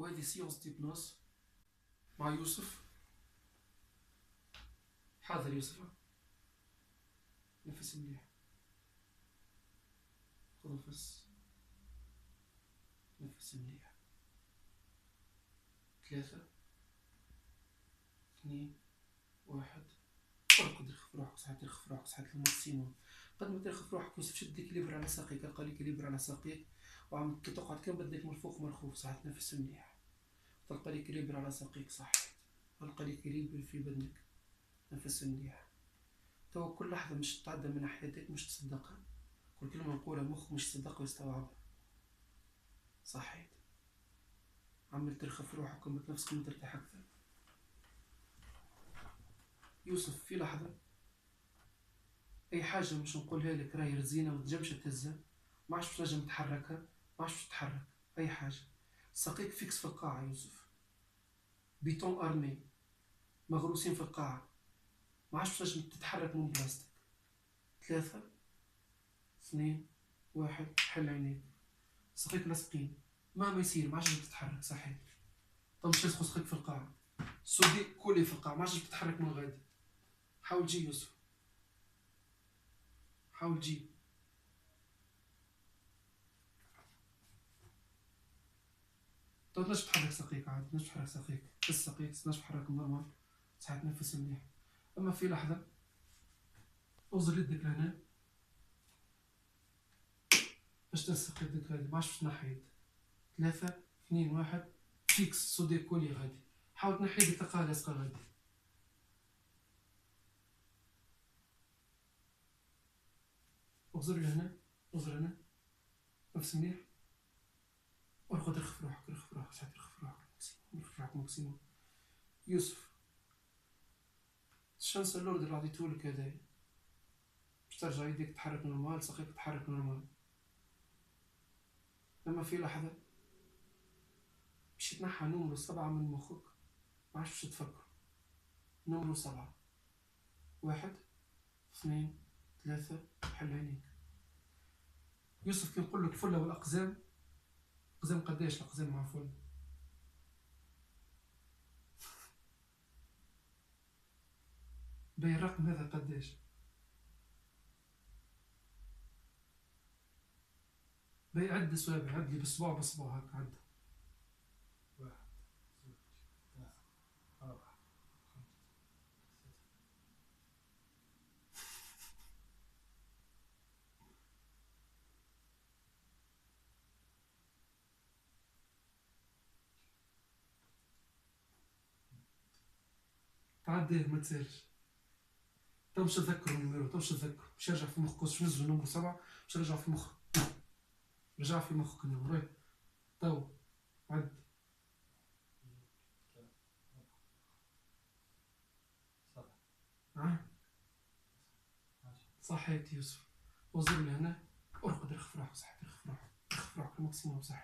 وهذه سيونس ديبنوز مع يوسف. حاضر يوسف، نفس مليح، خذ نفس، نفس مليح. 3 2 1. ارقد، رخف روحك، صحيت رخف روحك، صحيت الماكسيموم. قد ما ترخف روحك يوسف شد الكليبر على ساقيك، لقى لي كليبر على ساقيك وعم كي تقعد كان بدك من الفوق مرخوف، صحيت نفس مليح، تلقى لي كليبر على ساقيك، صحيت، تلقى لي كليبر في بدنك، نفس مليح. تو كل لحظة مش تتعدى من حياتك مش تصدقها، كل كلمة نقولها مخ مش تصدقها ويستوعبها، صحيت. عمل ترخف روحك ومت نفسك وترتاح أكثر. يوسف في لحظة أي حاجة مش نقولها لك راهي رزينة وتجمش تهزها، ما عادش تنجم تحركها، ما عادش تتحرك أي حاجة، ساقيك فيكس في القاعة يوسف، بيتون أرمي مغروسين في القاعة، ما عادش تنجم تتحرك من بلاصتك. 3 2 1. حل عينيك، ساقيك لاصقين، مهما يصير ما عادش تتحرك، صحيح. طب تلصق ساقيك في القاعة، سودي كولي في القاعة، ما عادش تتحرك من غادي. حاول تجي يوسف، حاول تجي. تو تنجم تحرك ساقيك عادي، تنجم تحرك ساقيك، بس ساقيك تنجم تحرك نورمال، صحيح تنفس مليح. أما في لحظة أوزر يدك لهنا باش تلصق يدك غادي، ما عادش تنحي يد. 3 2 1. فيكس سودي كولي غادي، حاول تنحي يدك تلقاها لاصقة غادي. أوزر لهنا، أوزر هنا، نفس مليح، ورقد رخف روحك، رخف روحك، صحيح رخف روحك ماكسيموم، رخف روحك ماكسيموم. يوسف الشانس اللورد اللي عطيتهولك هدايا باش ترجع يديك تتحرك نورمال، ساقيك تتحرك نورمال. لما في لحظة باش يتنحى نمرو 7 من مخك، ما عادش باش تفكر. نمرو 7. 1 2 3. حل عينيك يوسف. كي نقولك فلة والأقزام، أقزام قداش الأقزام مع فل؟ باهي الرقم هذا قداش؟ باهي عد صوابع، عد لي بالصباع بالصباع هاك عد. 1 2 3 4 5 6. تعديه ما تسالش، تو باش تذكر النيميرو، تو باش تذكر، باش يرجع في مخك، باش نزلو نمرو 7 باش يرجع في مخك، رجع في مخك النمرو. تو عد. صحيت يوسف، وزر لهنا، ارقد رخف روحك، صحيت رخف روحك، رخف روحك الماكسيموم، صحيت.